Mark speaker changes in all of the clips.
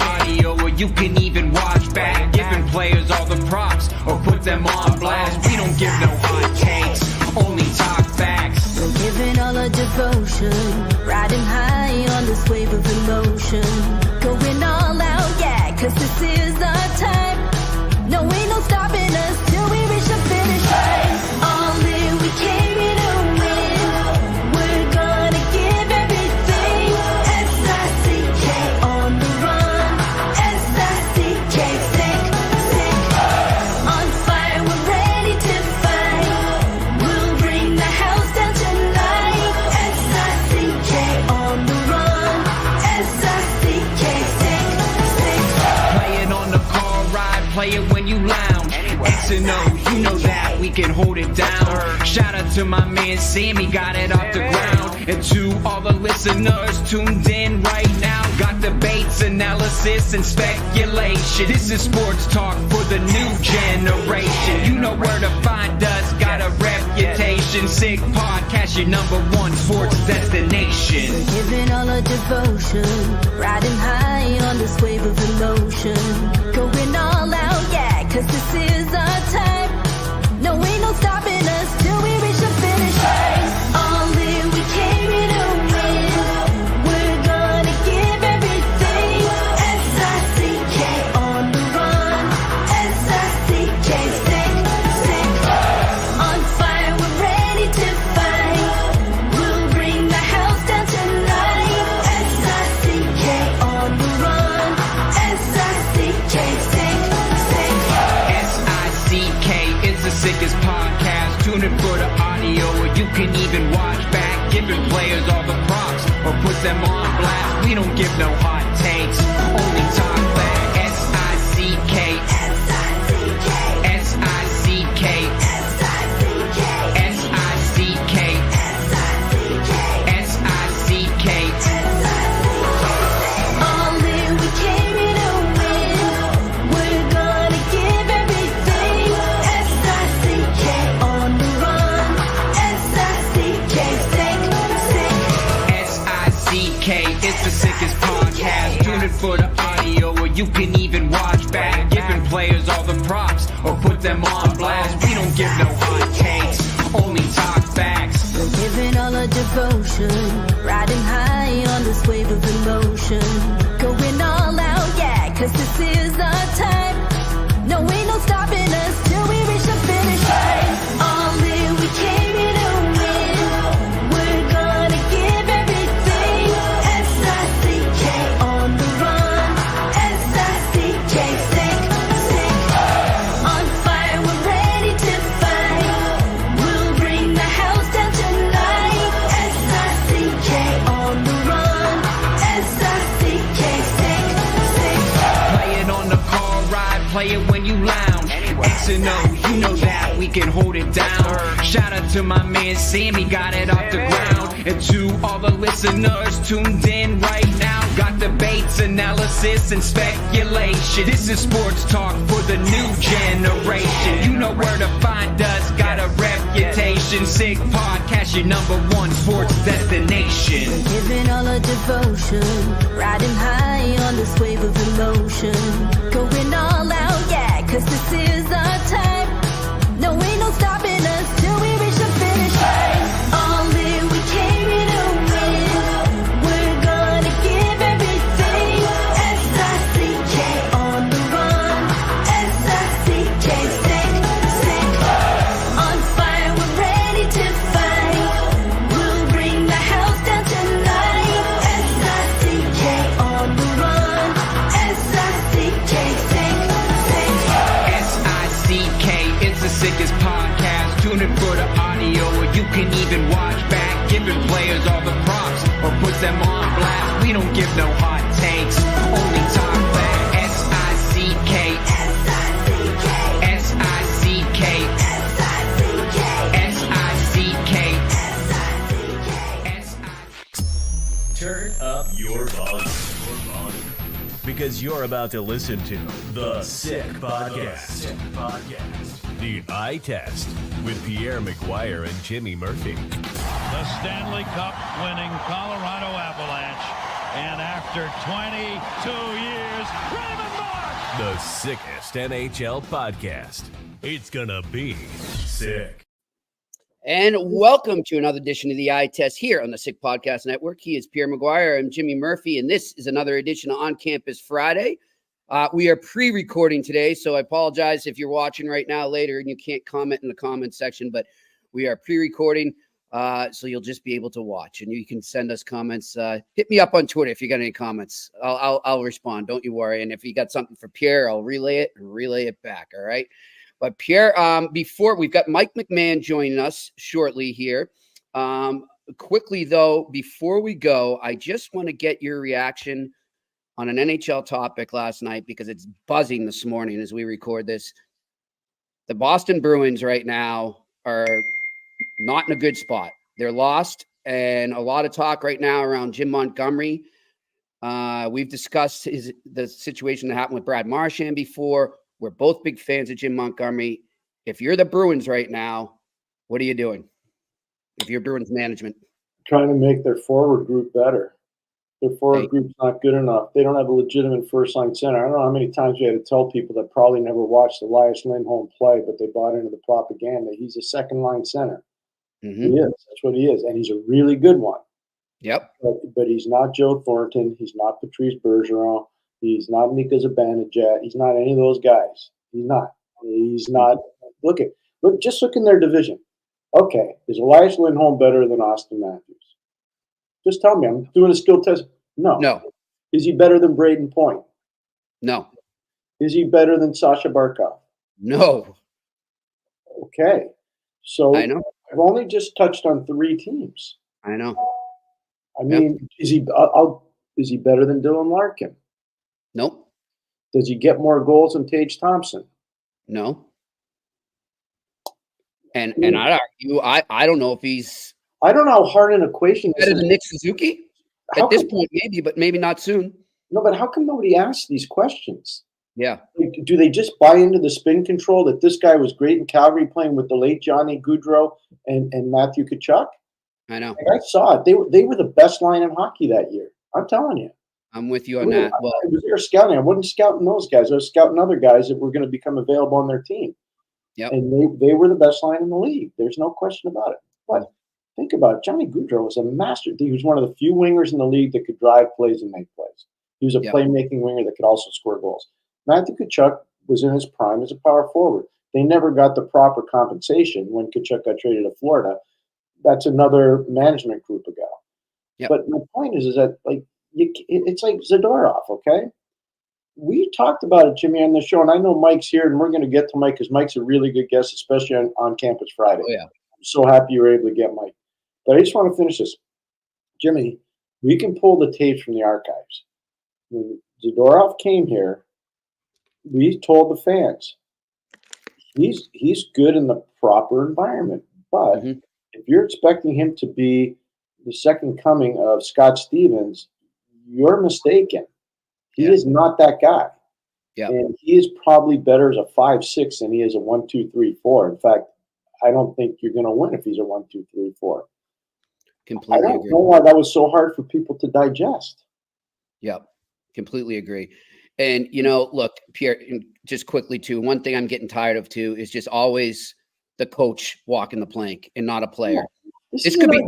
Speaker 1: audio, or you can even watch back. Giving players all the props or put them on blast. We don't give no hot takes, only talk facts.
Speaker 2: We're giving all our devotion, riding high on this wave of emotion. Going all out, yeah, cause this is our time. No, ain't no stopping us till we reach the finish line. All in, we came here to win. We're gonna give everything. S-I-C-K on the run. S-I-C-K, sick, sick. On fire, we're ready to fight. We'll bring the house down tonight. S-I-C-K on the run. S-I-C-K, sick, sick.
Speaker 1: Play it on the car ride, play it when you lounge. X and O, you know that we can hold it down. Shout out to my man Sammy, got it off the ground. And to all the listeners tuned in right now, got debates, analysis, and speculation. This is sports talk for the new generation. You know where to find us, got a reputation. Sick podcast, your #1 sports destination.
Speaker 2: Giving all our devotion, riding high on this wave of emotion. Going all out, yeah, cause this is our time. No, ain't no stopping us till we reach the finish line. All in, we came here to win. We're gonna give everything. S-I-C-K on the run. S-I-C-K, sick, sick. On fire, we're ready to fight. We'll bring the house down tonight. S-I-C-K on the run. S-I-C-K, sick, sick.
Speaker 1: S-I-C-K is the sickest podcast. Tune in for the audio, or you can even watch back. Giving players all the props or put them on blast. We don't give no hot takes, only talk back. S-I-C-K, S-I-C-K, S-I-C-K, S-I-C-K, S-I-C-K, S-I-C-K, S-I-C-K.
Speaker 2: All in, we came here to win. We're gonna give everything. S-I-C-K on the run. S-I-C-K, sick, sick.
Speaker 1: S-I-C-K is the sickest podcast. Tune in for the audio, or you can even watch back. Giving players all the props or put them on blast. We don't give no hot takes, only talk facts.
Speaker 2: We're giving all our devotion, riding high on this wave of emotion. Going all out, yeah, cause this is our time. No, ain't no stopping us till we reach the finish line. All in, we came here to win. We're gonna give everything. S-I-C-K on the run. S-I-C-K, sick, sick. On fire, we're ready to fight. We'll bring the house down tonight. S-I-C-K on the run. S-I-C-K, sick, sick.
Speaker 1: Play it on the car ride, play it when you lounge. X and O, you know that we can hold it down. Shout out to my man Sammy, got it off the ground. And to all the listeners tuned in right now, got debates, analysis, and speculation. This is sports talk for the new generation. You know where to find us, got a reputation. Sick podcast, your #1 sports destination.
Speaker 2: Giving all our devotion, riding high on this wave of emotion. Going all out, yeah, cause this is our time. No, ain't no stopping us till we reach the finish line. All in, we came here to win. We're gonna give everything. S-I-C-K on the run. S-I-C-K, sick, sick. On fire, we're ready to fight. We'll bring the house down tonight. S-I-C-K on the run. S-I-C-K, sick, sick.
Speaker 1: S-I-C-K is the sickest podcast. Tune in for the audio, or you can even watch back. Giving players all the props or put them on blast. We don't give no hot takes, only talk back. S-I-C-K, S-I-C-K, S-I-C-K, S-I-C-K, S-I-C-K, S-I-C-K.
Speaker 3: Turn up your volume. Because you're about to listen to The Sick Podcast. The Eye Test with Pierre McGuire and Jimmy Murphy.
Speaker 4: The Stanley Cup winning Colorado Avalanche. And after 22 years is Raymond Marsh.
Speaker 3: The sickest NHL podcast. It's gonna be sick.
Speaker 5: And welcome to another edition of the Eye Test here on the Sick Podcast Network. He is Pierre McGuire. I'm Jimmy Murphy, and this is another edition of On Campus Friday. We are pre-recording today, so I apologize if you're watching right now later and you can't comment in the comment section, but we are pre-recording, so you'll just be able to watch, and you can send us comments. Hit me up on Twitter if you got any comments. I'll respond. Don't you worry. And if you got something for Pierre, I'll relay it back. All right. But Pierre, before we've got Mike McMahon joining us shortly here. Quickly though, before we go, I just want to get your reaction on an NHL topic last night because it's buzzing this morning as we record this. The Boston Bruins right now are not in a good spot. They're lost, and a lot of talk right now around Jim Montgomery. We've discussed the situation that happened with Brad Marchand before. We're both big fans of Jim Montgomery. If you're the Bruins right now, what are you doing? If you're Bruins management,
Speaker 6: trying to make their forward group better. Their forward group's not good enough. They don't have a legitimate first-line center. I don't know how many times we had to tell people that probably never watched Elias Lindholm play, but they bought into the propaganda. He's a second-line center.
Speaker 5: Mm-hmm.
Speaker 6: He is. That's what he is, and he's a really good one.
Speaker 5: Yep.
Speaker 6: But he's not Joe Thornton. He's not Patrice Bergeron. He's not Mika Zibanejad. He's not any of those guys. He's not. He's not. Look, just look in their division. Okay, is Elias Lindholm better than Austin Matthews? Just tell me. I'm doing a skill test. No. Is he better than Braden Point?
Speaker 5: No.
Speaker 6: Is he better than Sasha Barkov?
Speaker 5: No.
Speaker 6: Okay. So
Speaker 5: I know.
Speaker 6: I've only just touched on 3 teams.
Speaker 5: I know.
Speaker 6: I mean, is he better than Dylan Larkin?
Speaker 5: Nope.
Speaker 6: Does he get more goals than Tage Thompson?
Speaker 5: No. And I'd argue, I don't know if he's
Speaker 6: I don't know how hard an equation
Speaker 5: better
Speaker 6: this
Speaker 5: than
Speaker 6: is.
Speaker 5: Nick Suzuki. At this point, maybe, but maybe not soon.
Speaker 6: No, but how come nobody asks these questions?
Speaker 5: Yeah.
Speaker 6: Like, do they just buy into the spin control that this guy was great in Calgary playing with the late Johnny Gaudreau and Matthew Tkachuk?
Speaker 5: I know.
Speaker 6: Like, I saw it. They were the best line in hockey that year. I'm telling you.
Speaker 5: I'm with you on that. Well,
Speaker 6: I was there scouting. I wasn't scouting those guys. I was scouting other guys that were going to become available on their team.
Speaker 5: Yep.
Speaker 6: And they were the best line in the league. There's no question about it. But think about it. Johnny Gaudreau was a master. He was one of the few wingers in the league that could drive plays and make plays. He was a playmaking winger that could also score goals. Matthew Tkachuk was in his prime as a power forward. They never got the proper compensation when Tkachuk got traded to Florida. That's another management group ago.
Speaker 5: Yep.
Speaker 6: But my point is that like it's like Zadorov, okay? We talked about it, Jimmy, on the show, and I know Mike's here, and we're going to get to Mike because Mike's a really good guest, especially on Campus Friday.
Speaker 5: Oh, yeah.
Speaker 6: I'm so happy you were able to get Mike. But I just want to finish this. Jimmy, we can pull the tapes from the archives. When Zadorov came here, we told the fans, he's good in the proper environment. But if you're expecting him to be the second coming of Scott Stevens, you're mistaken. He is not that guy.
Speaker 5: Yeah.
Speaker 6: And he is probably better as a 5'6" than he is a 1, 2, 3, 4. In fact, I don't think you're going to win if he's a 1, 2, 3, 4.
Speaker 5: Completely
Speaker 6: I don't
Speaker 5: agree.
Speaker 6: know why that was so hard for people to digest.
Speaker 5: Yep. Completely agree. And, look, Pierre, just quickly, too, one thing I'm getting tired of, too, is just always the coach walking the plank and not a player. This could be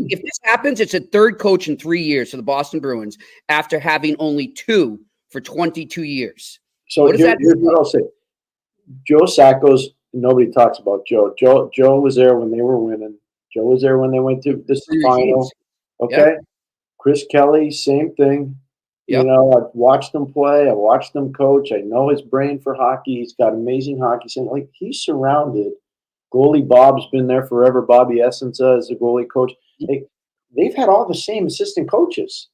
Speaker 5: if this happens, it's a third coach in 3 years for the Boston Bruins after having only 2 for 22 years.
Speaker 6: So
Speaker 5: what does that
Speaker 6: here's what I'll say. Joe Sacco's, nobody talks about Joe. Joe was there when they were winning. Joe was there when they went to the final. Okay. Yep. Chris Kelly, same thing. Yep. I've watched them play. I watched them coach. I know his brain for hockey. He's got amazing hockey sense. Like, he's surrounded. Goalie Bob's been there forever. Bobby Essenza is the goalie coach. They've had all the same assistant coaches.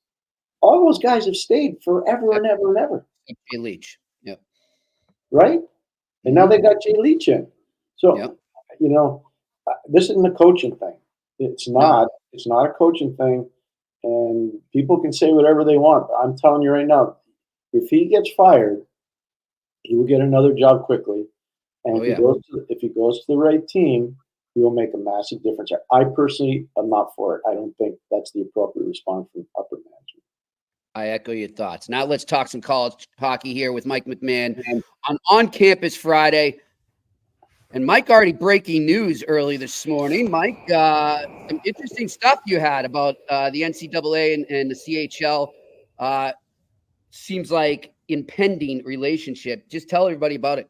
Speaker 6: All those guys have stayed forever and ever and ever.
Speaker 5: Jay Leach. Yep.
Speaker 6: Right? And now they got Jay Leach in. So, this isn't a coaching thing. It's not. It's not a coaching thing. And people can say whatever they want. But I'm telling you right now, if he gets fired, he will get another job quickly. And if he goes to the right team, he will make a massive difference. I personally am not for it. I don't think that's the appropriate response from upper management.
Speaker 5: I echo your thoughts. Now let's talk some college hockey here with Mike McMahon on Campus Friday. And Mike, already breaking news early this morning. Mike, some interesting stuff you had about the NCAA and the CHL. Seems like impending relationship. Just tell everybody about it.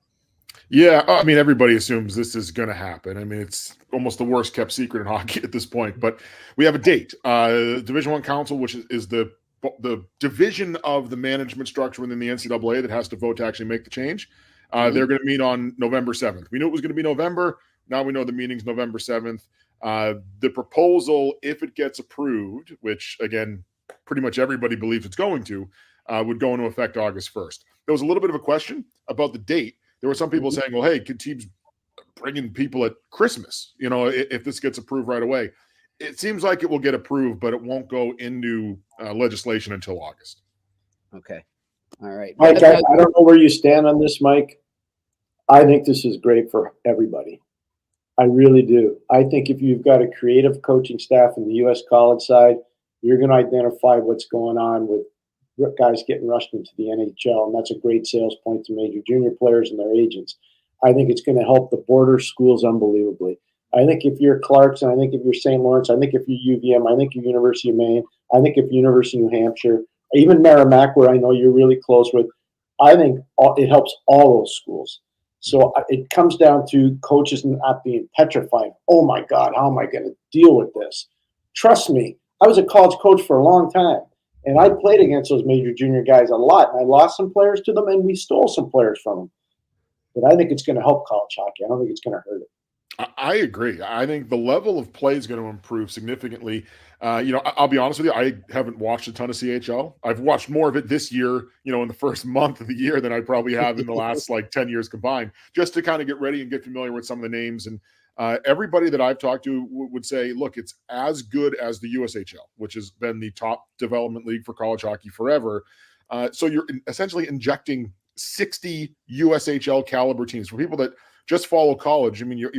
Speaker 7: Yeah, I mean, everybody assumes this is going to happen. I mean, it's almost the worst kept secret in hockey at this point. But we have a date. Division I Council, which is the division of the management structure within the NCAA that has to vote to actually make the change. They're going to meet on November 7th. We knew it was going to be November. Now we know the meeting's November 7th. The proposal, if it gets approved, which, again, pretty much everybody believes it's going to, would go into effect August 1st. There was a little bit of a question about the date. There were some people saying, well, hey, could teams bring in people at Christmas, if this gets approved right away? It seems like it will get approved, but it won't go into legislation until August.
Speaker 5: Okay. All right.
Speaker 6: Mike, I don't know where you stand on this, Mike. I think this is great for everybody. I really do. I think if you've got a creative coaching staff in the U.S. college side, you're going to identify what's going on with guys getting rushed into the NHL, and that's a great sales point to major junior players and their agents. I think it's going to help the border schools unbelievably. I think if you're Clarkson, I think if you're St. Lawrence, I think if you're UVM, I think you're University of Maine, I think if you're University of New Hampshire, even Merrimack, where I know you're really close with, I think it helps all those schools. So it comes down to coaches not being petrified. Oh, my God, how am I going to deal with this? Trust me, I was a college coach for a long time. And I played against those major junior guys a lot, and I lost some players to them, and we stole some players from them. But I think it's going to help college hockey. I don't think it's going to hurt it.
Speaker 7: I agree. I think the level of play is going to improve significantly. I'll be honest with you. I haven't watched a ton of CHL. I've watched more of it this year, in the first month of the year than I probably have in the last 10 years combined, just to kind of get ready and get familiar with some of the names. And everybody that I've talked to would say, look, it's as good as the USHL, which has been the top development league for college hockey forever. So you're essentially injecting 60 USHL caliber teams. For people that just follow college, I mean, you're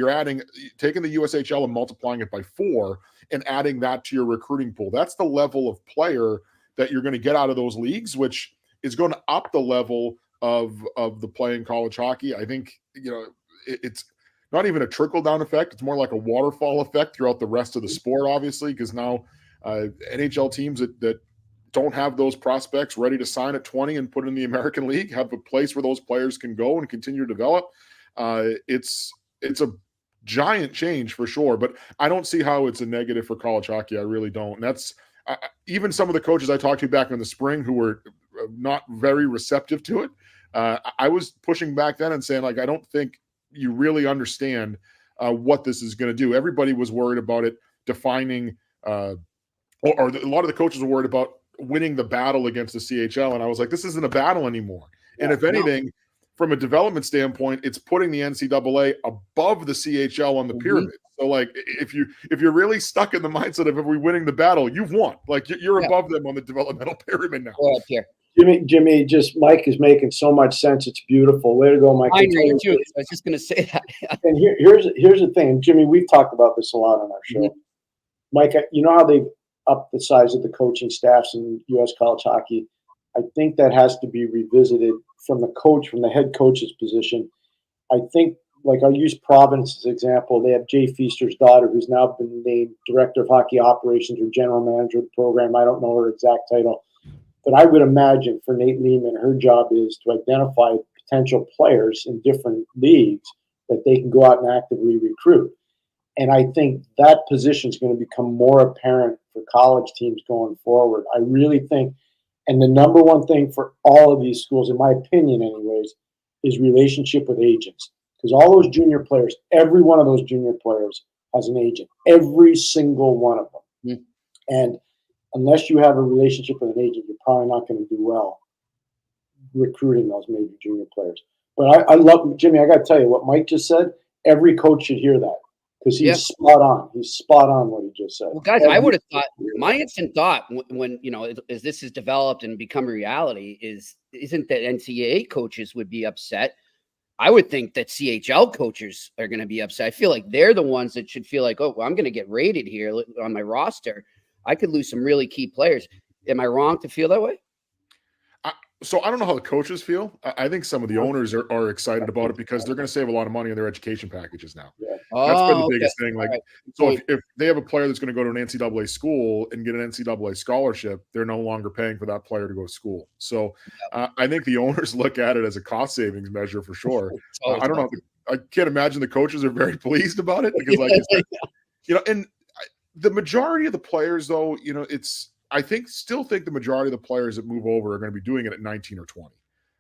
Speaker 7: taking the USHL and multiplying it by 4 and adding that to your recruiting pool. That's the level of player that you're going to get out of those leagues, which is going to up the level of the play in college hockey. I think, it's not even a trickle-down effect. It's more like a waterfall effect throughout the rest of the sport, obviously, because now NHL teams that don't have those prospects ready to sign at 20 and put in the American League have a place where those players can go and continue to develop. It's a giant change for sure, but I don't see how it's a negative for college hockey. I really don't. And that's even some of the coaches I talked to back in the spring who were not very receptive to it. I was pushing back then and saying, I don't think you really understand what this is going to do. Everybody was worried about it defining, or a lot of the coaches were worried about winning the battle against the CHL. And I was like, this isn't a battle anymore. And if anything, from a development standpoint, it's putting the NCAA above the CHL on the pyramid. So if you're really stuck in the mindset of if we're winning the battle, you've won. You're above them on the developmental pyramid now.
Speaker 5: Go ahead, Pierre.
Speaker 6: Jimmy, just Mike is making so much sense. It's beautiful. Way to go, Mike.
Speaker 5: I know too. I was just going to say that.
Speaker 6: And here's the thing, Jimmy. We've talked about this a lot on our show. Mike, you know how they've upped the size of the coaching staffs in U.S. college hockey? I think that has to be revisited from the head coach's position. I think, I'll use Providence as an example. They have Jay Feaster's daughter, who's now been named director of hockey operations or general manager of the program. I don't know her exact title. But I would imagine for Nate Lehman, her job is to identify potential players in different leagues that they can go out and actively recruit. And I think that position is going to become more apparent for college teams going forward. I really think, and the number one thing for all of these schools, in my opinion anyways, is relationship with agents. Because all those junior players, every one of those junior players has an agent. Every single one of them. And unless you have a relationship with an agent, you're probably not going to do well recruiting those major junior players. But I love, Jimmy, I got to tell you, what Mike just said, every coach should hear that because he's spot on. He's spot on what he just said.
Speaker 5: Well, guys, I would have thought, my instant thought when as this has developed and become a reality isn't that NCAA coaches would be upset. I would think that CHL coaches are going to be upset. I feel like they're the ones that should feel like, oh, well, I'm going to get rated here on my roster. I could lose some really key players. Am I wrong to feel that way?
Speaker 7: So I don't know how the coaches feel. I think some of the owners are excited about it because they're going to save a lot of money on their education packages now.
Speaker 6: Yeah.
Speaker 7: That's been the
Speaker 5: Okay.
Speaker 7: biggest thing. Like,
Speaker 5: All right.
Speaker 7: so if they have a player that's going to go to an NCAA school and get an NCAA scholarship, they're no longer paying for that player to go to school. So I think the owners look at it as a cost savings measure for sure. I don't know. I can't imagine the coaches are very pleased about it because, like, and the majority of the players, though, still think the majority of the players that move over are going to be doing it at 19 or 20.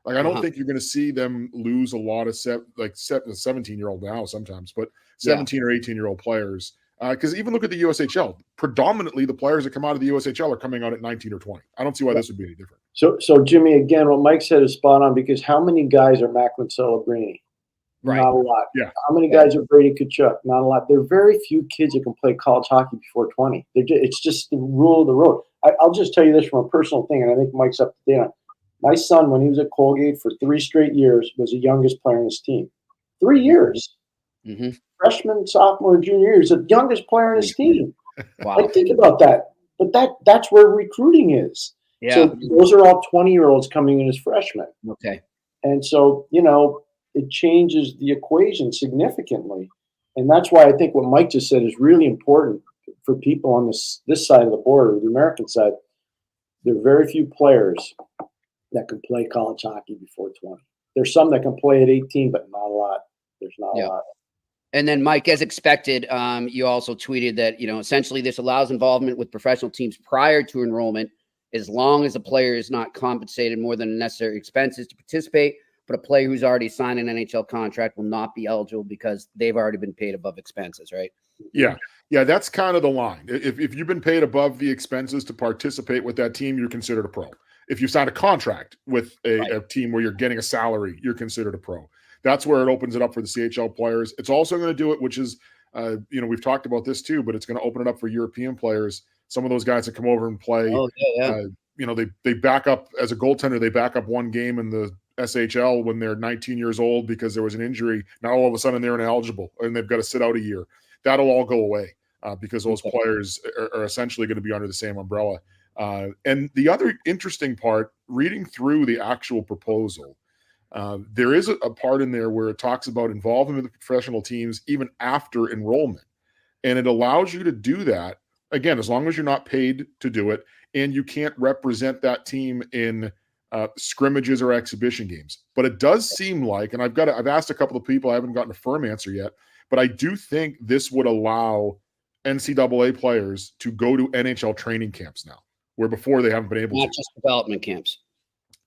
Speaker 7: Like, I don't think you're going to see them lose a lot of 17-year-old now sometimes, but 17 or 18-year-old players. Because even look at the USHL. Predominantly, the players that come out of the USHL are coming out at 19 or 20. I don't see why this would be any different.
Speaker 6: So Jimmy, again, what Mike said is spot on because how many guys are Macklin Celebrini?
Speaker 5: Right.
Speaker 6: Not a lot.
Speaker 7: Yeah.
Speaker 6: How many guys are Brady Tkachuk? Not a lot. There are very few kids that can play college hockey before 20. It's just the rule of the road. I'll just tell you this from a personal thing, and I think Mike's up to date on it. My son, when he was at Colgate for 3 straight years, was the youngest player on his team. 3 years.
Speaker 5: Mm-hmm.
Speaker 6: Freshman, sophomore, junior year, he's the youngest player on his team.
Speaker 5: Wow.
Speaker 6: Like, think about that. But that's where recruiting is.
Speaker 5: Yeah.
Speaker 6: So those are all 20-year-olds coming in as freshmen.
Speaker 5: Okay.
Speaker 6: And so, it changes the equation significantly. And that's why I think what Mike just said is really important for people on this side of the border, the American side. There are very few players that can play college hockey before 20. There's some that can play at 18, but not a lot. There's not a lot.
Speaker 5: And then, Mike, as expected, you also tweeted that, essentially this allows involvement with professional teams prior to enrollment as long as a player is not compensated more than the necessary expenses to participate. But a player who's already signed an NHL contract will not be eligible because they've already been paid above expenses, right?
Speaker 7: Yeah. Yeah, that's kind of the line. If you've been paid above the expenses to participate with that team, you're considered a pro. If you signed a contract with a team where you're getting a salary, you're considered a pro. That's where it opens it up for the CHL players. It's also going to do it, which is, we've talked about this too, but it's going to open it up for European players. Some of those guys that come over and play, they back up as a goaltender. They back up one game in the SHL when they're 19 years old because there was an injury. Now all of a sudden they're ineligible and they've got to sit out a year. That'll all go away because those players are essentially going to be under the same umbrella. And the other interesting part, reading through the actual proposal, there is a part in there where it talks about involvement with the professional teams even after enrollment. And it allows you to do that, again, as long as you're not paid to do it and you can't represent that team in scrimmages or exhibition games. But it does seem like, and I've asked a couple of people, I haven't gotten a firm answer yet, but I do think this would allow NCAA players to go to NHL training camps now, where before they haven't been able to.
Speaker 5: Not just development camps.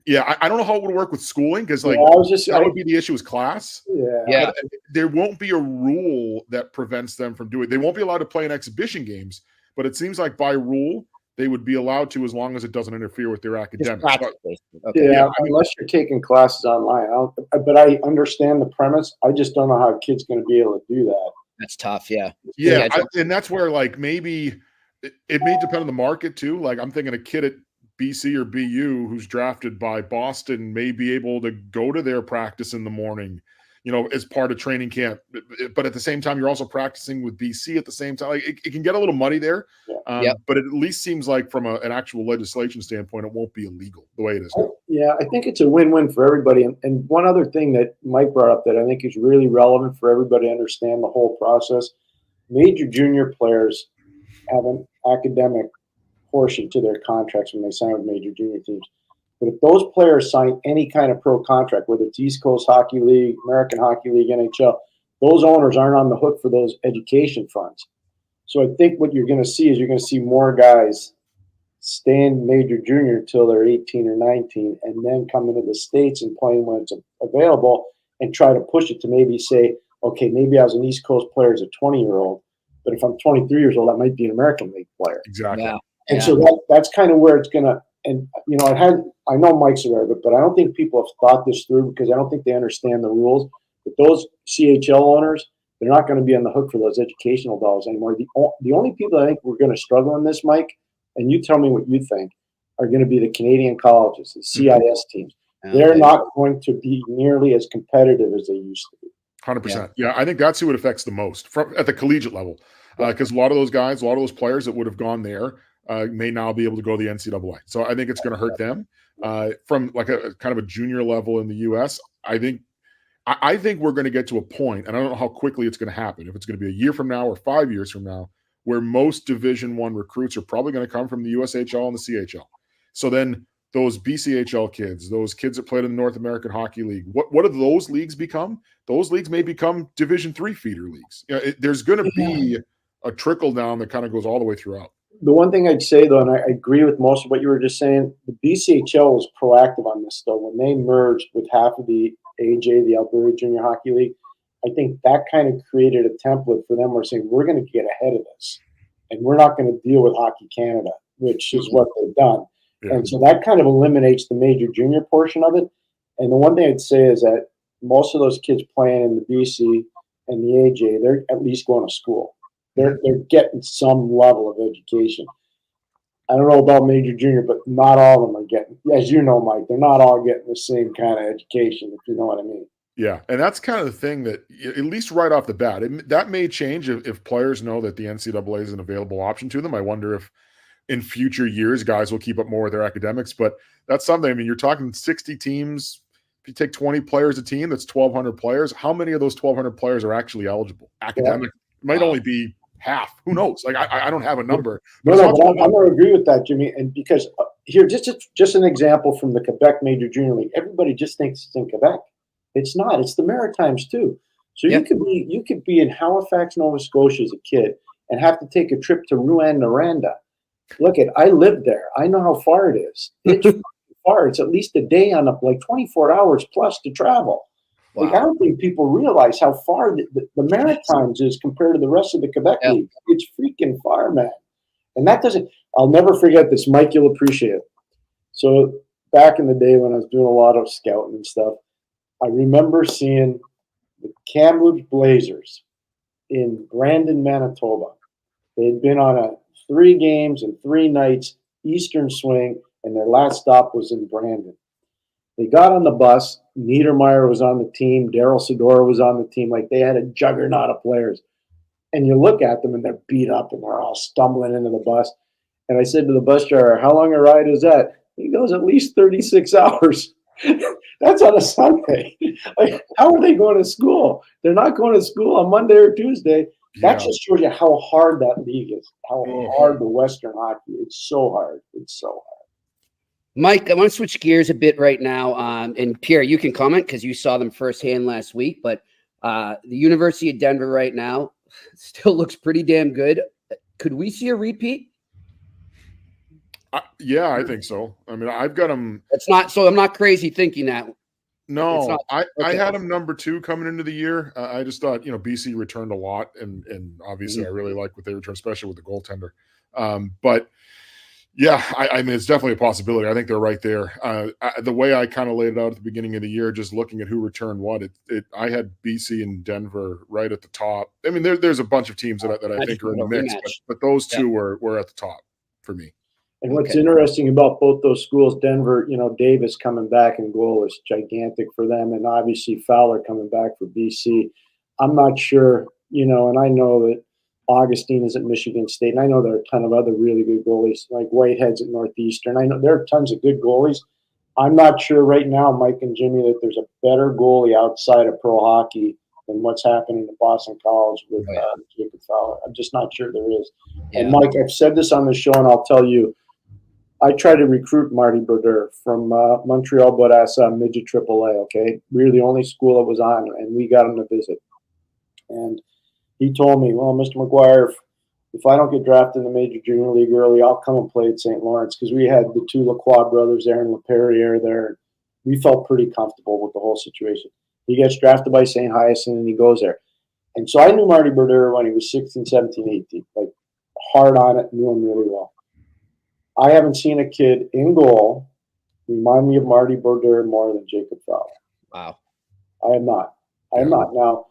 Speaker 7: Yeah, I don't know how it would work with schooling because that would be the issue is class.
Speaker 6: Yeah.
Speaker 7: But there won't be a rule that prevents them from doing it. They won't be allowed to play in exhibition games, but it seems like by rule, they would be allowed to as long as it doesn't interfere with their academics.
Speaker 6: Unless you're taking classes online. But I understand the premise. I just don't know how a kid's going to be able to do that.
Speaker 5: That's tough, yeah.
Speaker 7: And that's where, like, maybe it may depend on the market too. Like, I'm thinking a kid at BC or BU who's drafted by Boston may be able to go to their practice in the morning, as part of training camp. But at the same time, you're also practicing with BC at the same time. Like, it can get a little muddy there. But it at least seems like from an actual legislation standpoint, it won't be illegal the way it is now.
Speaker 6: Yeah, I think it's a win-win for everybody. And one other thing that Mike brought up that I think is really relevant for everybody to understand the whole process, major junior players have an academic portion to their contracts when they sign with major junior teams. But if those players sign any kind of pro contract, whether it's East Coast Hockey League, American Hockey League, NHL, those owners aren't on the hook for those education funds. So I think what you're going to see is you're going to see more guys stay in major junior until they're 18 or 19 and then come into the States and play when it's available and try to push it to maybe say, okay, maybe I was an East Coast player as a 20-year-old, but if I'm 23 years old, I might be an American League player.
Speaker 7: Exactly.
Speaker 5: Yeah.
Speaker 6: And so that's kind of where it's going to, and, I know Mike's aware of it, but I don't think people have thought this through because I don't think they understand the rules. But those CHL owners, they're not going to be on the hook for those educational dollars anymore. The only people I think we're going to struggle in this, Mike, and you tell me what you think, are going to be the Canadian colleges, the CIS teams. They're not going to be nearly as competitive as they used to be.
Speaker 7: 100%. Yeah, I think that's who it affects the most at the collegiate level because a lot of those guys, a lot of those players that would have gone there may now be able to go to the NCAA. So I think it's going to hurt them. from like a kind of a junior level in the U.S. I think we're going to get to a point, and I don't know how quickly it's going to happen, if it's going to be a year from now or 5 years from now, where most Division I recruits are probably going to come from the USHL and the CHL. So then those BCHL kids, those kids that played in the North American Hockey League, what do those leagues become? Those leagues may become Division III feeder leagues. There's going to be a trickle down that kind of goes all the way throughout.
Speaker 6: The one thing I'd say, though, and I agree with most of what you were just saying, the BCHL was proactive on this, though. When they merged with half of the AJ, the Alberta Junior Hockey League, I think that kind of created a template for them. We're saying we're going to get ahead of this, and we're not going to deal with Hockey Canada, which is what they've done. Yeah. And so that kind of eliminates the major junior portion of it. And the one thing I'd say is that most of those kids playing in the BC and the AJ, they're at least going to school. They're getting some level of education. I don't know about major junior, but not all of them are getting, as you know, Mike, they're not all getting the same kind of education, if you know what I mean.
Speaker 7: Yeah, and that's kind of the thing that, at least right off the bat, that may change if players know that the NCAA is an available option to them. I wonder if in future years guys will keep up more with their academics, but that's something. I mean, you're talking 60 teams. If you take 20 players a team, that's 1,200 players. How many of those 1,200 players are actually eligible? Academic might only be half. Who knows? Like, I don't have a number.
Speaker 6: But I'm going to agree with that, Jimmy. And because here, just an example from the Quebec Major Junior League. Everybody just thinks it's in Quebec. It's not. It's the Maritimes too. So you could be in Halifax, Nova Scotia as a kid and have to take a trip to Rouyn-Noranda. Look, I lived there. I know how far it is. It's far. It's at least a day on like 24 hours plus to travel. Wow. Like, I don't think people realize how far the Maritimes is compared to the rest of the Quebec League. It's freaking far, man. And that doesn't – I'll never forget this. Mike, you'll appreciate it. So back in the day when I was doing a lot of scouting and stuff, I remember seeing the Kamloops Blazers in Brandon, Manitoba. They had been on a 3 games and 3 nights Eastern swing, and their last stop was in Brandon. They got on the bus. Niedermeyer was on the team. Daryl Sador was on the team. Like, they had a juggernaut of players. And you look at them, and they're beat up, and they're all stumbling into the bus. And I said to the bus driver, how long a ride is that? He goes, at least 36 hours. That's on a Sunday. Like, how are they going to school? They're not going to school on Monday or Tuesday. That just shows you how hard that league is, how hard the Western hockey is. It's so hard. It's so hard.
Speaker 5: Mike, I want to switch gears a bit right now. And Pierre, you can comment because you saw them firsthand last week. But the University of Denver right now still looks pretty damn good. Could we see a repeat?
Speaker 7: Yeah, I think so. I mean, I've got them.
Speaker 5: It's not so. I'm not crazy thinking that.
Speaker 7: No, I had them number 2 coming into the year. I just thought, BC returned a lot, and obviously I really like what they returned, especially with the goaltender. But yeah, I mean, it's definitely a possibility. I think they're right there. The way I kind of laid it out at the beginning of the year, just looking at who returned what, I had BC and Denver right at the top. I mean, there's a bunch of teams that I think are in the mix, but those two were at the top for me.
Speaker 6: And what's interesting about both those schools, Denver, Davis coming back in goal is gigantic for them. And obviously Fowler coming back for BC. I'm not sure, and I know that Augustine is at Michigan State. And I know there are a ton of other really good goalies, like Whitehead's at Northeastern. I know there are tons of good goalies. I'm not sure right now, Mike and Jimmy, that there's a better goalie outside of pro hockey than what's happening at Boston College with Jacob Fowler. I'm just not sure there is. Yeah. And Mike, I've said this on the show, and I'll tell you, I tried to recruit Marty Brodeur from Montreal Bourassa midget AAA, okay? We were the only school that was on, and we got him to visit. And he told me, well, Mr. McGuire, if I don't get drafted in the Major Junior League early, I'll come and play at St. Lawrence, because we had the 2 Lacroix brothers there and LaPerriere there. We felt pretty comfortable with the whole situation. He gets drafted by St. Hyacinthe, and he goes there. And so I knew Marty Brodeur when he was 16, 17, 18, like hard on it, knew him really well. I haven't seen a kid in goal remind me of Marty Brodeur more than Jacob Fowler.
Speaker 5: Wow.
Speaker 6: I am not. Now,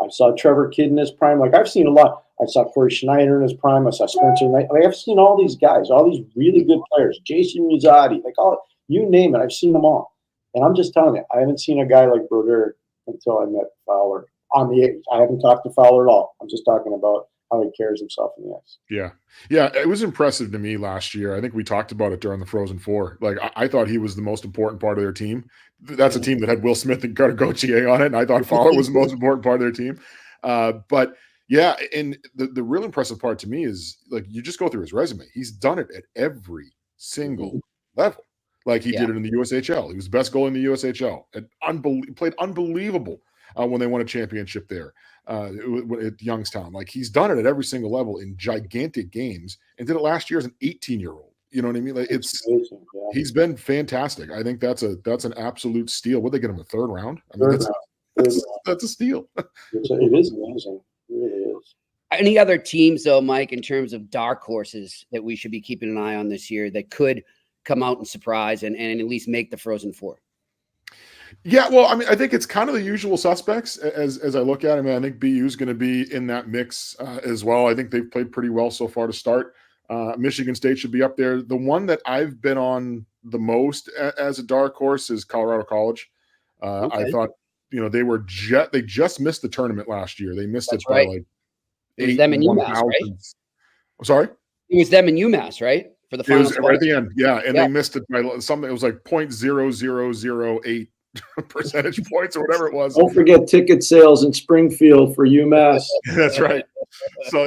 Speaker 6: I saw Trevor Kidd in his prime. Like, I've seen a lot. I saw Corey Schneider in his prime. I saw Spencer Knight. Like, I've seen all these guys, all these really good players. Jason Muzzati, like, you name it. I've seen them all. And I'm just telling you, I haven't seen a guy like Brodeur until I met Fowler. I haven't talked to Fowler at all. I'm just talking about how he carries himself in the ice.
Speaker 7: Yeah, it was impressive to me last year. I think we talked about it during the Frozen Four. Like I thought he was the most important part of their team. That's a team that had Will Smith and Carter Gauthier on it, and I thought Fowler was the most important part of their team. But yeah, and the real impressive part to me is like you just go through his resume. He's done it at every single level. Like he did it in the USHL. He was the best goalie in the USHL. Played unbelievable when they won a championship there at Youngstown. Like he's done it at every single level in gigantic games, and did it last year as an 18-year-old. You know what I mean? Like he's been fantastic. I think that's an absolute steal. Would they get him in the third round? I mean, that's a steal.
Speaker 6: It is amazing. It really is.
Speaker 5: Any other teams, though, Mike, in terms of dark horses that we should be keeping an eye on this year that could come out and surprise and at least make the Frozen Four?
Speaker 7: Yeah, well, I mean, I think it's kind of the usual suspects as I look at it. I mean, I think BU is going to be in that mix as well. I think they've played pretty well so far to start. Michigan State should be up there. The one that I've been on the most as a dark horse is Colorado College. I thought, they just missed the tournament last year. They missed it by like
Speaker 5: it was them and UMass, right?
Speaker 7: I'm sorry?
Speaker 5: It was them and UMass, right? For the final
Speaker 7: right at the end. Yeah, and they missed it by something. It was like 0.0008 percentage points or whatever it was.
Speaker 6: Don't forget ticket sales in Springfield for UMass.
Speaker 7: That's right. So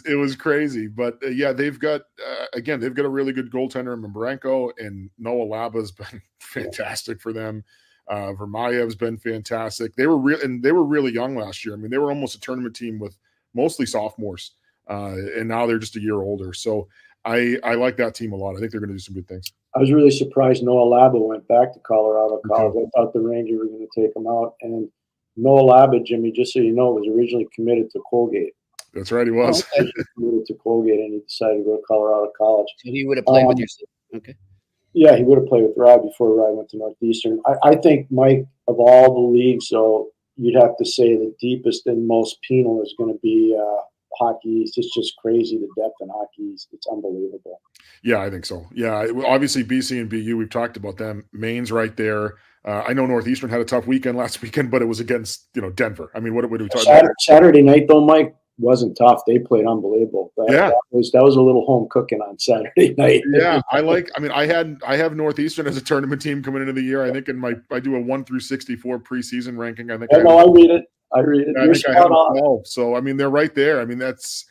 Speaker 7: it was crazy, but they've got a really good goaltender in Membranko, and Noah Laba's been fantastic for them. Vermayev's been fantastic. They were really young last year. I mean, they were almost a tournament team with mostly sophomores, and now they're just a year older. So I like that team a lot. I think they're going to do some good things.
Speaker 6: I was really surprised Noah Laba went back to Colorado College. I thought the Rangers were going to take him out. And Noah Laba, Jimmy, just so you know, was originally committed to Colgate.
Speaker 7: That's right, he was.
Speaker 6: Committed to Colgate, and he decided to go to Colorado College.
Speaker 5: So he would have played with your son. Okay.
Speaker 6: Yeah, he would have played with Rye before Rye went to Northeastern. I think, Mike, of all the leagues, though, you'd have to say the deepest and most penal is going to be Hockey East. It's just crazy, the depth in Hockey East. It's unbelievable.
Speaker 7: Yeah, I think so. Yeah, obviously BC and BU, we've talked about them. Maine's right there. I know Northeastern had a tough weekend last weekend, but it was against Denver. I mean, what do we talk about? Saturday
Speaker 6: night, though, Mike, wasn't tough. They played unbelievable. That was a little home cooking on Saturday night.
Speaker 7: Yeah, I have Northeastern as a tournament team coming into the year. I think I do a 1 through 64 preseason ranking. I think.
Speaker 6: I read it. I think
Speaker 7: I have 12. So I mean, they're right there. I mean, that's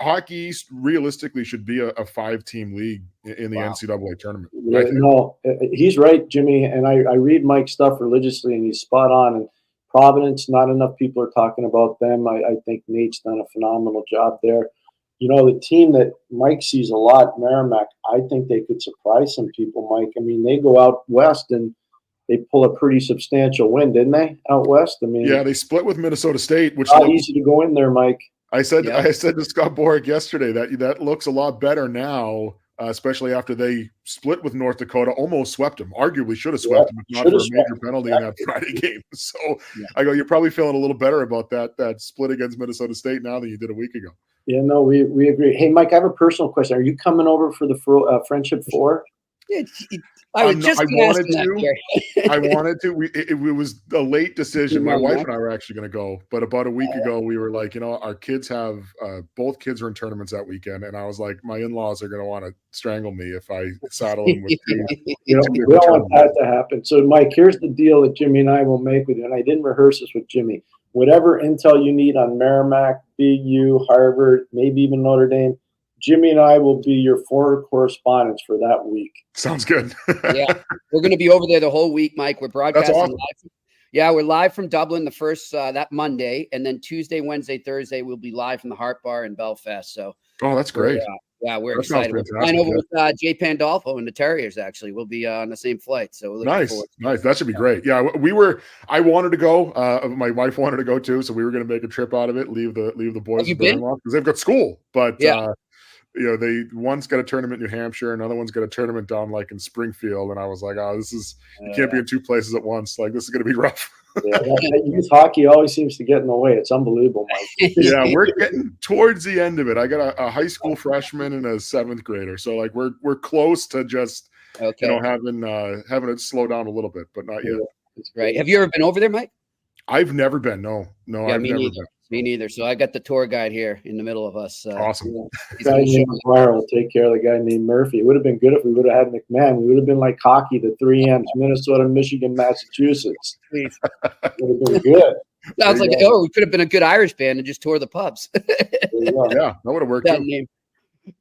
Speaker 7: Hockey East realistically should be a 5-team league in the NCAA tournament.
Speaker 6: Yeah, no, he's right, Jimmy. And I read Mike's stuff religiously, and he's spot on. And Providence, not enough people are talking about them. I think Nate's done a phenomenal job there. The team that Mike sees a lot, Merrimack, I think they could surprise some people, Mike. I mean, they go out west and they pull a pretty substantial win, didn't they, out west? I mean,
Speaker 7: yeah, they split with Minnesota State, which
Speaker 6: not easy to go in there, Mike.
Speaker 7: I said to Scott Boric yesterday that looks a lot better now, especially after they split with North Dakota, almost swept them. Arguably should have swept them, if not for a major penalty in that Friday game. So I go, you're probably feeling a little better about that split against Minnesota State now than you did a week ago.
Speaker 6: Yeah, no, we agree. Hey, Mike, I have a personal question. Are you coming over for the Friendship 4?
Speaker 5: I wanted
Speaker 7: to. It was a late decision. My wife and I were actually going to go, but about a week ago, we were like, our kids have both kids are in tournaments that weekend, and I was like, my in-laws are going to want to strangle me if I saddle them with two.
Speaker 6: We don't want that to happen. So, Mike, here's the deal that Jimmy and I will make with you, and I didn't rehearse this with Jimmy. Whatever intel you need on Merrimack, BU, Harvard, maybe even Notre Dame, Jimmy and I will be your foreign correspondents for that week.
Speaker 7: Sounds good.
Speaker 5: Yeah, we're going to be over there the whole week, Mike. We're broadcasting
Speaker 7: awesome.
Speaker 5: live. Yeah, we're live from Dublin the first that Monday, and then Tuesday, Wednesday, Thursday we'll be live from the Heart Bar in Belfast. So,
Speaker 7: that's great.
Speaker 5: We're excited. We're flying over with Jay Pandolfo and the Terriers. Actually, we'll be on the same flight. So we're looking forward to it.
Speaker 7: Nice. That should be great. Yeah, I wanted to go. My wife wanted to go too, so we were going to make a trip out of it. Leave the boys because they've got school, but they one's got a tournament in New Hampshire, another one's got a tournament down like in Springfield, and I was like, you can't be in two places at once. Like, this is going to be rough.
Speaker 6: Youth hockey always seems to get in the way. It's unbelievable, Mike.
Speaker 7: Yeah, we're getting towards the end of it. I got a high school freshman and a 7th grader, so like we're close to just having it slow down a little bit, but not yet.
Speaker 5: Right. Have you ever been over there, Mike?
Speaker 7: I've never been. No, I've never been.
Speaker 5: Me neither. So I got the tour guide here in the middle of us.
Speaker 7: Awesome.
Speaker 5: He's
Speaker 6: Guy
Speaker 5: gonna show
Speaker 6: named
Speaker 5: me.
Speaker 6: McGuire will take care of the guy named Murphy. It would have been good if we would have had McMahon. We would have been like hockey, the 3Ms, Minnesota, Michigan, Massachusetts.
Speaker 5: Please.
Speaker 6: Would have been good.
Speaker 5: Sounds like,
Speaker 6: There you go.
Speaker 5: we could have been a good Irish band and just tore the pubs.
Speaker 6: There you go.
Speaker 7: Yeah, that would have worked
Speaker 5: That
Speaker 7: too.
Speaker 5: name.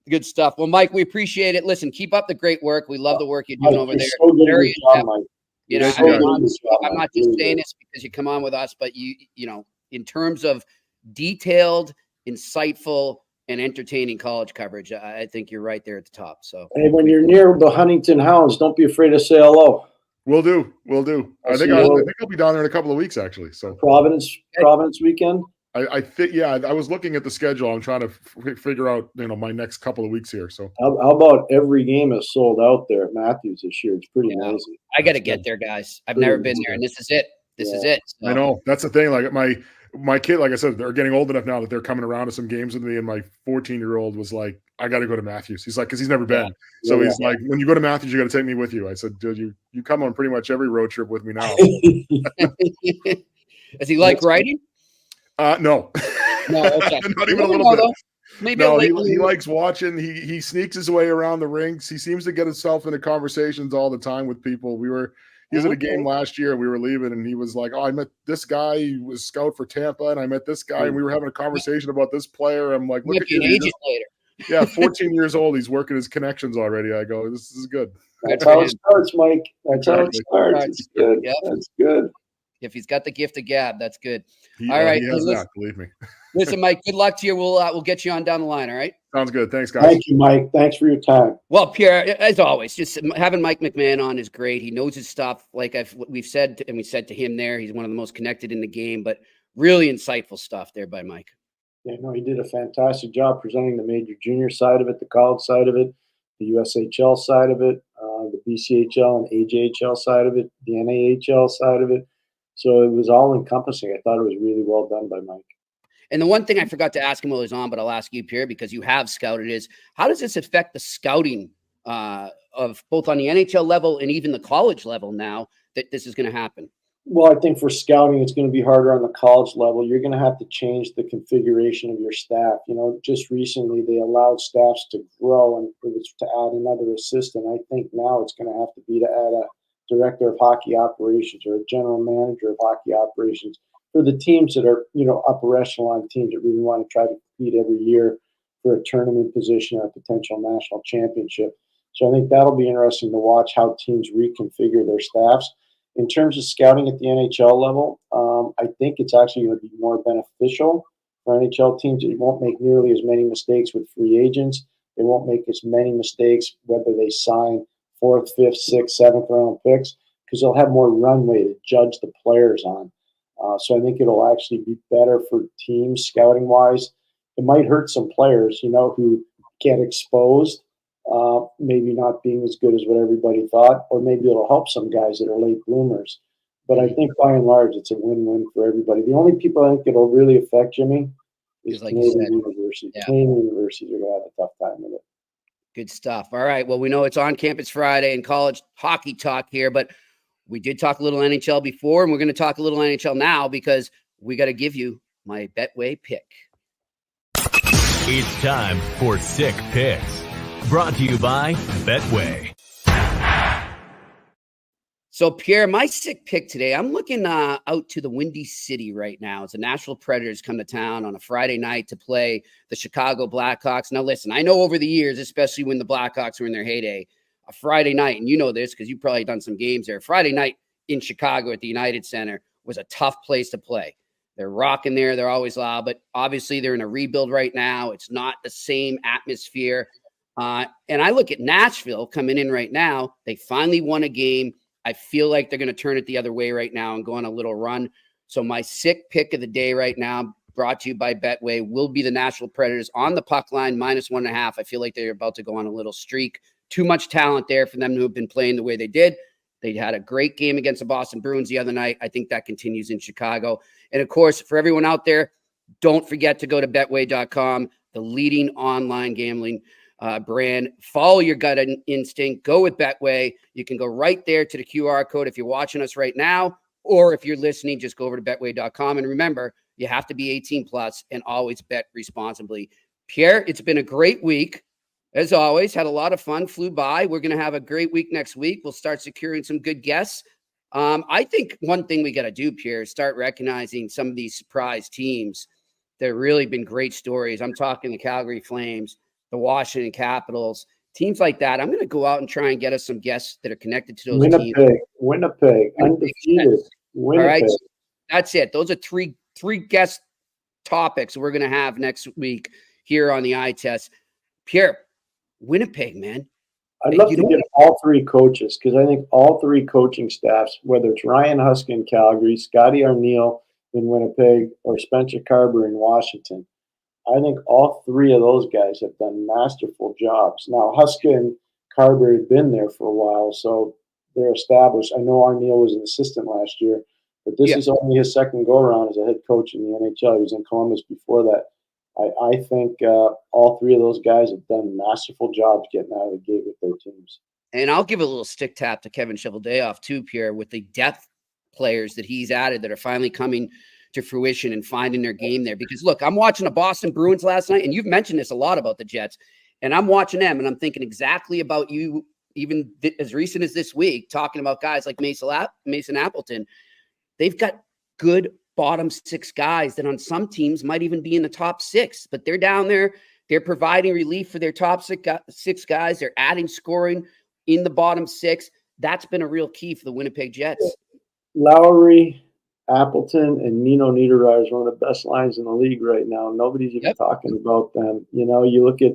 Speaker 5: Good stuff. Well, Mike, we appreciate it. Listen, keep up the great work. We love the work you're doing
Speaker 6: Mike,
Speaker 5: over
Speaker 6: you're
Speaker 5: there.
Speaker 6: so good at
Speaker 5: Very
Speaker 6: your job,
Speaker 5: in-depth.
Speaker 6: Mike.
Speaker 5: You know,
Speaker 7: Yes,
Speaker 5: I
Speaker 7: you
Speaker 5: mean,
Speaker 7: are.
Speaker 5: honestly, I'm not just saying this because you come on with us, but you know, in terms of detailed, insightful, and entertaining college coverage, I think you're right there at the top. So,
Speaker 6: Hey, when you're near the Huntington Hounds, don't be afraid to say hello.
Speaker 7: We'll do. I think I'll be down there in a couple of weeks actually. So
Speaker 6: Providence weekend.
Speaker 7: I think, yeah, I was looking at the schedule. I'm trying to figure out, my next couple of weeks here. So
Speaker 6: How about every game is sold out there at Matthews this year? It's pretty amazing.
Speaker 5: I got to get there, guys. I've never been there, and this is it. This is it. So,
Speaker 7: I know that's the thing. Like my kid, like I said, they're getting old enough now that they're coming around to some games with me. And my 14-year-old was like, I got to go to Matthews. He's like, because he's never been. So he's like, when you go to Matthews, you got to take me with you. I said, dude, you come on pretty much every road trip with me now.
Speaker 5: Does he like writing?
Speaker 7: No.
Speaker 5: No, okay.
Speaker 7: Not even a little bit.
Speaker 5: Maybe
Speaker 7: No,
Speaker 5: like,
Speaker 7: he likes watching. He sneaks his way around the rinks. He seems to get himself into conversations all the time with people. He was at a game last year. We were leaving, and he was like, "Oh, I met this guy. He was scout for Tampa, and I met this guy, and we were having a conversation about this player." I'm like, "Look at you,
Speaker 5: an agent later."
Speaker 7: Yeah, 14 years old. He's working his connections already. I go, "This is good."
Speaker 6: That's how it starts, Mike. That's how it starts. It's good.
Speaker 5: Yep.
Speaker 6: That's good.
Speaker 5: If he's got the gift of gab, that's good.
Speaker 7: He
Speaker 5: All right,
Speaker 7: has
Speaker 5: listen,
Speaker 7: that. Believe me.
Speaker 5: Listen, Mike. Good luck to you. We'll get you on down the line. All right.
Speaker 7: Sounds good. Thanks, guys.
Speaker 6: Thank you, Mike. Thanks for your time.
Speaker 5: Well, Pierre, as always, just having Mike McMahon on is great. He knows his stuff. Like we've said, and we said to him there, he's one of the most connected in the game. But really insightful stuff there by Mike.
Speaker 6: Yeah, no, he did a fantastic job presenting the major junior side of it, the college side of it, the USHL side of it, the BCHL and AJHL side of it, the NAHL side of it. So it was all encompassing. I thought it was really well done by Mike.
Speaker 5: And the one thing I forgot to ask him while he's on, but I'll ask you, Pierre, because you have scouted, is how does this affect the scouting of both on the NHL level and even the college level now that this is going to happen?
Speaker 6: Well, I think for scouting, it's going to be harder on the college level. You're going to have to change the configuration of your staff. Just recently they allowed staffs to grow, and it was to add another assistant. I think now it's going to have to be to add a director of hockey operations or a general manager of hockey operations for the teams that are, upper echelon teams that really want to try to compete every year for a tournament position or a potential national championship. So I think that'll be interesting to watch how teams reconfigure their staffs. In terms of scouting at the NHL level, I think it's actually going to be more beneficial for NHL teams. It won't make nearly as many mistakes with free agents. They won't make as many mistakes whether they sign 4th, 5th, 6th, 7th round picks, because they'll have more runway to judge the players on. So I think it'll actually be better for teams scouting wise. It might hurt some players, who get exposed, maybe not being as good as what everybody thought, or maybe it'll help some guys that are late bloomers. But I think by and large, it's a win-win for everybody. The only people I think it'll really affect, Jimmy, is
Speaker 5: like
Speaker 6: Canadian universities.
Speaker 5: Yeah.
Speaker 6: Canadian universities are going to have a tough time with it.
Speaker 5: Good stuff. All right. Well, we know it's on campus Friday and college hockey talk here, but we did talk a little NHL before, and we're going to talk a little NHL now because we got to give you my Betway pick.
Speaker 3: It's time for Sick Picks. Brought to you by Betway.
Speaker 5: So, Pierre, my sick pick today, I'm looking out to the Windy City right now as the Nashville Predators come to town on a Friday night to play the Chicago Blackhawks. Now, listen, I know over the years, especially when the Blackhawks were in their heyday, a Friday night, and you know this because you've probably done some games there, Friday night in Chicago at the United Center was a tough place to play. They're rocking there. They're always loud, but obviously they're in a rebuild right now. It's not the same atmosphere. And I look at Nashville coming in right now. They finally won a game. I feel like they're going to turn it the other way right now and go on a little run. So my sick pick of the day right now, brought to you by Betway, will be the Nashville Predators on the puck line, -1.5. I feel like they're about to go on a little streak. Too much talent there for them to have been playing the way they did. They had a great game against the Boston Bruins the other night. I think that continues in Chicago. And, of course, for everyone out there, don't forget to go to Betway.com, the leading online gambling brand. Follow your gut instinct. Go with Betway. You can go right there to the QR code if you're watching us right now, Or if you're listening, just go over to betway.com. And remember, you have to be 18 plus and always bet responsibly. Pierre, it's been a great week. As always, had a lot of fun, flew by. We're going to have a great week next week. We'll start securing some good guests. I think one thing we got to do, Pierre, is start recognizing some of these surprise teams that have really been great stories. I'm talking the Calgary Flames, the Washington Capitals, teams like that. I'm going to go out and try and get us some guests that are connected to those teams.
Speaker 6: Winnipeg, undefeated. Winnipeg.
Speaker 5: All right, that's it. Those are three guest topics we're going to have next week here on the Eye Test. Pierre, Winnipeg, man.
Speaker 6: I'd love to get all three coaches, because I think all three coaching staffs, whether it's Ryan Huska in Calgary, Scotty Arniel in Winnipeg, or Spencer Carber in Washington, I think all three of those guys have done masterful jobs. Now, Huska and Carber have been there for a while, so they're established. I know Arniel was an assistant last year, but this is only his second go-around as a head coach in the NHL. He was in Columbus before that. I think all three of those guys have done masterful jobs getting out of the gate with their teams.
Speaker 5: And I'll give a little stick tap to Kevin Cheveldayoff too, Pierre, with the depth players that he's added that are finally coming to fruition and finding their game there. Because look, I'm watching the Boston Bruins last night, and you've mentioned this a lot about the Jets, and I'm watching them, and I'm thinking exactly about you, even as recent as this week, talking about guys like Mason Appleton. They've got good bottom six guys that on some teams might even be in the top six, but they're down there. They're providing relief for their top six guys. They're adding scoring in the bottom six. That's been a real key for the Winnipeg Jets.
Speaker 6: Lowry, Appleton, and Nino Niederreiter is one of the best lines in the league right now. Nobody's even talking about them. You know, you look at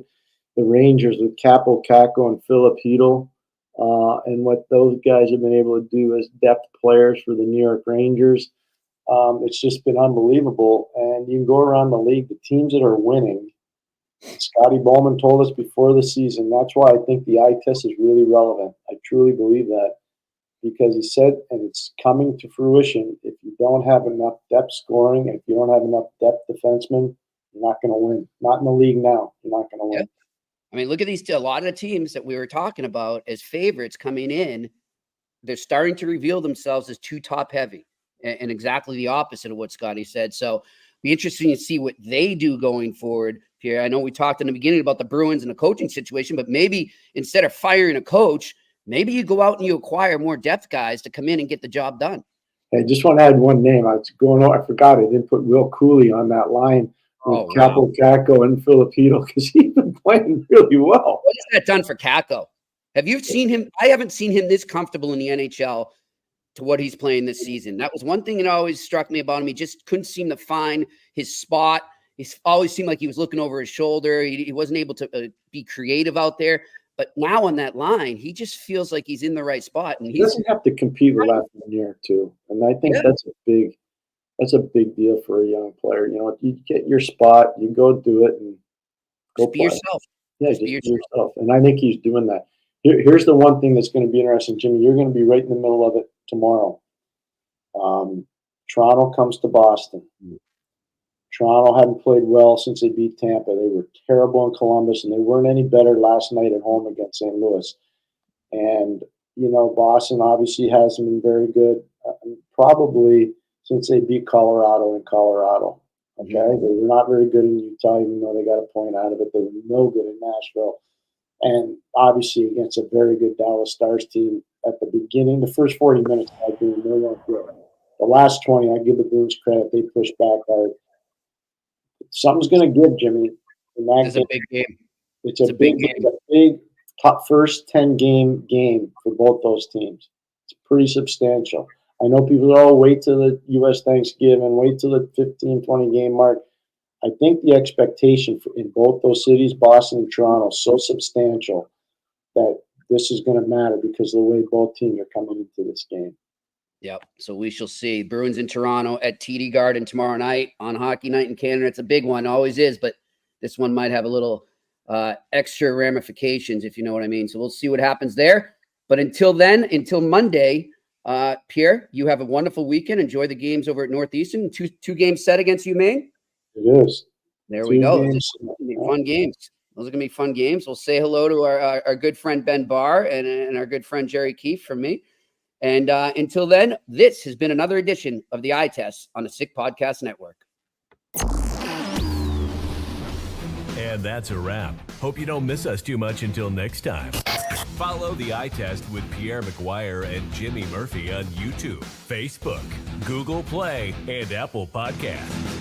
Speaker 6: the Rangers with Capo Caco and Philip Hedl, and what those guys have been able to do as depth players for the New York Rangers. It's just been unbelievable. And you can go around the league, the teams that are winning. Scotty Bowman told us before the season, that's why I think the eye test is really relevant. I truly believe that, because he said, and it's coming to fruition, if you don't have enough depth scoring, and if you don't have enough depth defensemen, you're not going to win. Not in the league now. You're not going to win.
Speaker 5: I mean, look at these, a lot of the teams that we were talking about as favorites coming in, they're starting to reveal themselves as too top heavy, and exactly the opposite of what Scotty said. So be interesting to see what they do going forward, Pierre. I know we talked in the beginning about the Bruins and the coaching situation, but maybe instead of firing a coach, maybe you go out and you acquire more depth guys to come in and get the job done.
Speaker 6: I just want to add one name. I forgot I didn't put Will Cooley on that line with Capo Caco and Filipino, because he's been playing really well.
Speaker 5: What has that done for Caco? Have you seen him? I haven't seen him this comfortable in the NHL to what he's playing this season. That was one thing that always struck me about him. He just couldn't seem to find his spot. He always seemed like he was looking over his shoulder. He wasn't able to be creative out there. But now on that line, he just feels like he's in the right spot. And
Speaker 6: he doesn't have to compete with Lafreniere too. And I think that's a big deal for a young player. You know, you get your spot, you go do it, and go
Speaker 5: be yourself.
Speaker 6: Yeah, just be yourself. And I think he's doing that. Here's the one thing that's going to be interesting, Jimmy. You're going to be right in the middle of it tomorrow. Toronto comes to Boston. Toronto hadn't played well since they beat Tampa. They were terrible in Columbus, and they weren't any better last night at home against St. Louis. And, you know, Boston obviously hasn't been very good, probably since they beat Colorado in Colorado. Okay? Mm-hmm. They were not very good in Utah, even though they got a point out of it. They were no good in Nashville. And obviously against a very good Dallas Stars team at the beginning, the first 40 minutes, I think they weren't good. The last 20, I give the Bruins credit. They pushed back hard. Something's going to give, Jimmy.
Speaker 5: It's a big game.
Speaker 6: It's a big top first 10-game game for both those teams. It's pretty substantial. I know people wait till the U.S. Thanksgiving, wait till the 15, 20-game mark. I think the expectation in both those cities, Boston and Toronto, is so substantial that this is going to matter because of the way both teams are coming into this game.
Speaker 5: Yep. So we shall see. Bruins in Toronto at TD Garden tomorrow night on Hockey Night in Canada. It's a big one, always is, but this one might have a little extra ramifications, if you know what I mean. So we'll see what happens there. But until then, until Monday, Pierre, you have a wonderful weekend. Enjoy the games over at Northeastern. Two games set against UMaine.
Speaker 6: It is.
Speaker 5: There we go. Those are going to be fun games. Those are going to be fun games. We'll say hello to our good friend Ben Barr and our good friend Jerry Keefe from me. And until then, this has been another edition of the Eye Test on the Sick Podcast Network.
Speaker 3: And that's a wrap. Hope you don't miss us too much until next time. Follow the Eye Test with Pierre McGuire and Jimmy Murphy on YouTube, Facebook, Google Play, and Apple Podcasts.